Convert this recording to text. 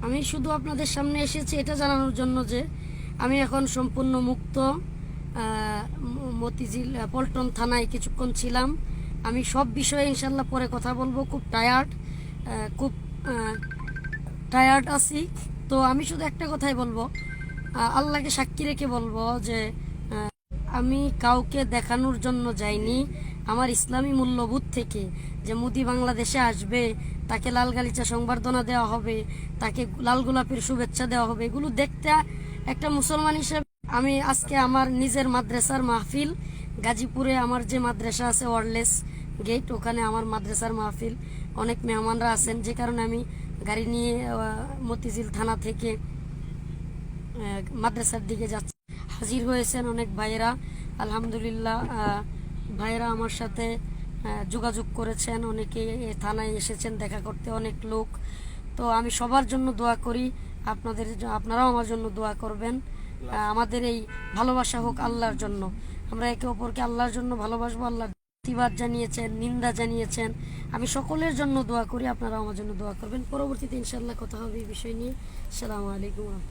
আমি শুধু আপনাদের সামনে এসেছি এটা জানানোর জন্য যে আমি এখন সম্পূর্ণ মুক্ত। মতিঝিল পল্টন থানায় কিছুক্ষণ ছিলাম। আমি সব বিষয়ে ইনশাল্লাহ পরে কথা বলবো। খুব টায়ার্ড আছি। তো আমি শুধু একটা কথাই বলবো, আল্লাহকে সাক্ষী রেখে বলবো যে আমি কাউকে দেখানোর জন্য যাইনি। আমার ইসলামী মূল্যবোধ থেকে যে মোদি বাংলাদেশে আসবে, তাকে লাল গালিচা সংবর্ধনা দেওয়া হবে, তাকে লাল গোলাপের শুভেচ্ছা দেওয়া হবে, এগুলো দেখতে একটা মুসলমান হিসেবে আমি আজকে আমার নিজের মাদ্রাসার মাহফিল, গাজীপুরে আমার যে মাদ্রাসা আছে ওয়ারলেস গেট, ওখানে আমার মাদ্রাসার মাহফিল, অনেক মেহমানরা আছেন, যে কারণে আমি গাড়ি নিয়ে মতিঝিল থানা থেকে মাদ্রাসার দিকে যাচ্ছি। হাজির হয়েছেন অনেক ভাইয়েরা, আলহামদুলিল্লাহ। ভাইয়েরা আমার সাথে যোগাযোগ করেছেন, অনেকে থানায় এসেছেন দেখা করতে, অনেক লোক। তো আমি সবার জন্য দোয়া করি, আপনারাও আমার জন্য দোয়া করবেন। আমাদের এই ভালোবাসা হোক আল্লাহর জন্য, আমরা একে অপরকে আল্লাহর জন্য ভালোবাসবো। আল্লাহ প্রতিবাদ জানিয়েছেন, নিন্দা জানিয়েছেন, আমি সকলের জন্য দোয়া করি, আপনারাও আমার জন্য দোয়া করবেন। পরবর্তীতে ইনশাআল্লাহ কথা হবে এই বিষয় নিয়ে। আসসালামু আলাইকুম।